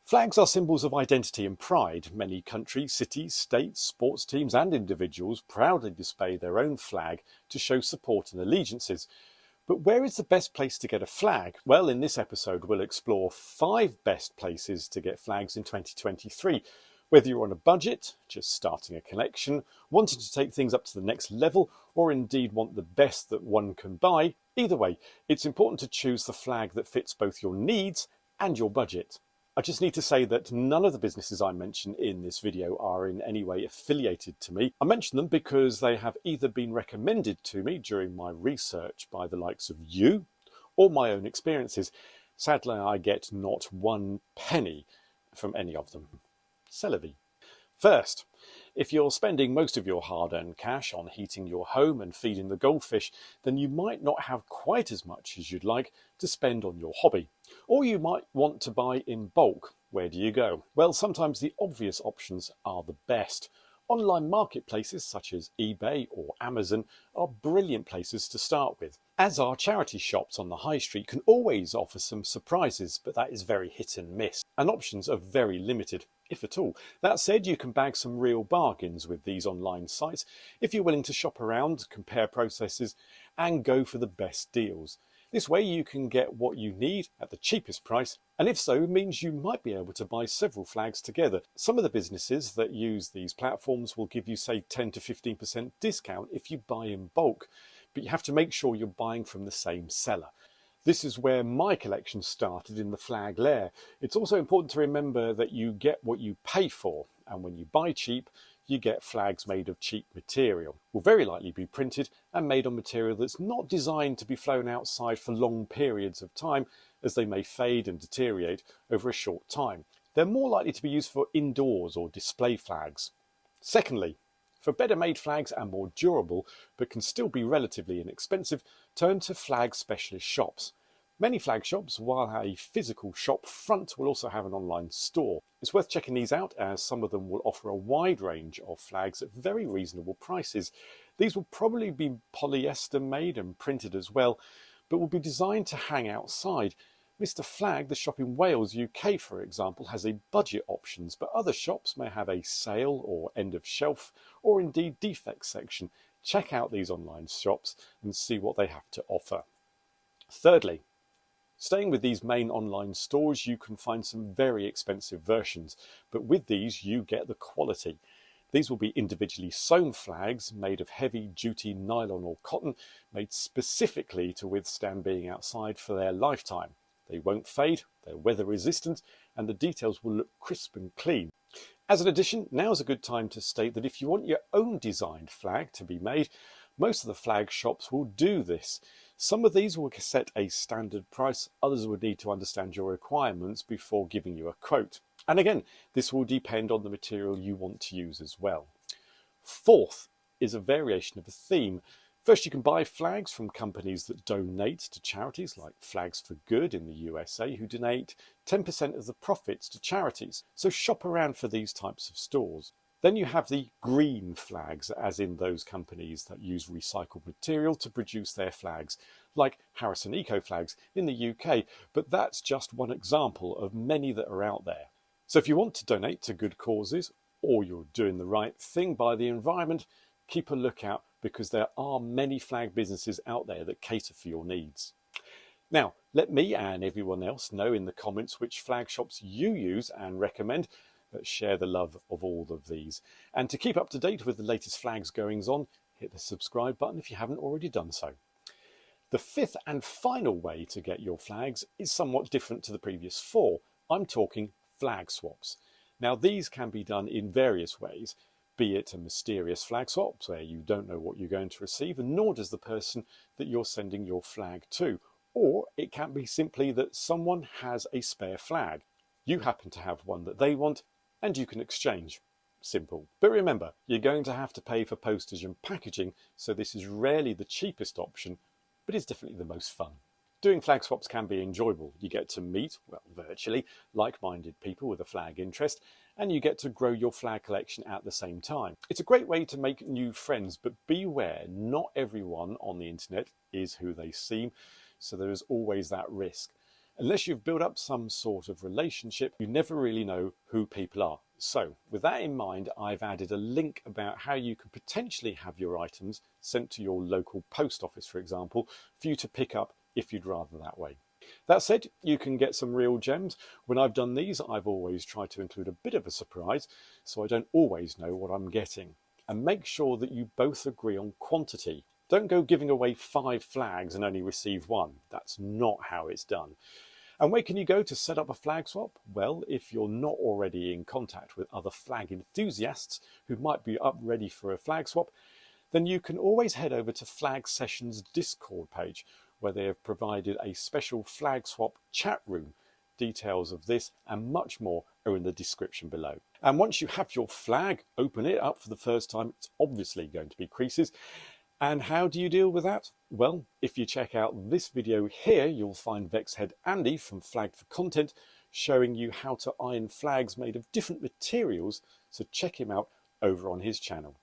Flags are symbols of identity and pride. Many countries, cities, states, sports teams and individuals proudly display their own flag to show support and allegiances. But where is the best place to get a flag? Well, in this episode, we'll explore 5 best places to get flags in 2023. Whether you're on a budget, just starting a collection, wanting to take things up to the next level, or indeed want the best that one can buy, either way, it's important to choose the flag that fits both your needs and your budget. I just need to say that none of the businesses I mention in this video are in any way affiliated to me. I mention them because they have either been recommended to me during my research by the likes of you or my own experiences. Sadly, I get not one penny from any of them. C'est la vie. First, if you're spending most of your hard-earned cash on heating your home and feeding the goldfish, then you might not have quite as much as you'd like to spend on your hobby. Or you might want to buy in bulk. Where do you go? Well, sometimes the obvious options are the best. Online marketplaces such as eBay or Amazon are brilliant places to start with. As are charity shops on the high street can always offer some surprises, but that is very hit and miss, and options are very limited, if at all. That said, you can bag some real bargains with these online sites if you're willing to shop around, compare processes, and go for the best deals. This way you can get what you need at the cheapest price, and if so, it means you might be able to buy several flags together. Some of the businesses that use these platforms will give you, say, 10 to 15% discount if you buy in bulk, but you have to make sure you're buying from the same seller. This is where my collection started, in the flag layer. It's also important to remember that you get what you pay for, and when you buy cheap, you get flags made of cheap material. Will very likely be printed and made on material that's not designed to be flown outside for long periods of time, as they may fade and deteriorate over a short time. They're more likely to be used for indoors or display flags. Secondly, for better made flags and more durable, but can still be relatively inexpensive, turn to flag specialist shops. Many flag shops, while a physical shop front, will also have an online store. It's worth checking these out, as some of them will offer a wide range of flags at very reasonable prices. These will probably be polyester made and printed as well, but will be designed to hang outside. Mr. Flag, the shop in Wales, UK, for example, has a budget options, but other shops may have a sale or end of shelf or indeed defect section. Check out these online shops and see what they have to offer. Thirdly, staying with these main online stores, you can find some very expensive versions, but with these you get the quality. These will be individually sewn flags made of heavy-duty nylon or cotton, made specifically to withstand being outside for their lifetime. They won't fade, they're weather resistant, and the details will look crisp and clean. As an addition, now is a good time to state that if you want your own designed flag to be made, most of the flag shops will do this. Some of these will set a standard price, others would need to understand your requirements before giving you a quote. And again, this will depend on the material you want to use as well. Fourth is a variation of a theme. First, you can buy flags from companies that donate to charities like Flags for Good in the USA, who donate 10% of the profits to charities. So shop around for these types of stores. Then you have the green flags, as in those companies that use recycled material to produce their flags, like Harrison Eco Flags in the UK, but that's just one example of many that are out there. So if you want to donate to good causes, or you're doing the right thing by the environment, keep a lookout, because there are many flag businesses out there that cater for your needs. Now, let me and everyone else know in the comments which flag shops you use and recommend. Let's share the love of all of these. And to keep up to date with the latest flags goings on, hit the subscribe button if you haven't already done so. The fifth and final way to get your flags is somewhat different to the previous 4. I'm talking flag swaps. Now, these can be done in various ways, be it a mysterious flag swap where you don't know what you're going to receive, and nor does the person that you're sending your flag to. Or it can be simply that someone has a spare flag. You happen to have one that they want, and you can exchange. Simple. But remember, you're going to have to pay for postage and packaging, so this is rarely the cheapest option, but it's definitely the most fun. Doing flag swaps can be enjoyable. You get to meet, well, virtually, like-minded people with a flag interest, and you get to grow your flag collection at the same time. It's a great way to make new friends, but beware, not everyone on the internet is who they seem, so there is always that risk. Unless you've built up some sort of relationship, you never really know who people are. So with that in mind, I've added a link about how you can potentially have your items sent to your local post office, for example, for you to pick up if you'd rather that way. That said, you can get some real gems. When I've done these, I've always tried to include a bit of a surprise, so I don't always know what I'm getting. And make sure that you both agree on quantity. Don't go giving away 5 flags and only receive 1. That's not how it's done. And where can you go to set up a flag swap? Well, if you're not already in contact with other flag enthusiasts who might be up ready for a flag swap, then you can always head over to Flag Sessions Discord page, where they have provided a special flag swap chat room. Details of this and much more are in the description below. And once you have your flag, open it up for the first time, it's obviously going to be creases. And how do you deal with that? Well, if you check out this video here, you'll find Vex Head Andy from Flagged for Content showing you how to iron flags made of different materials, so check him out over on his channel.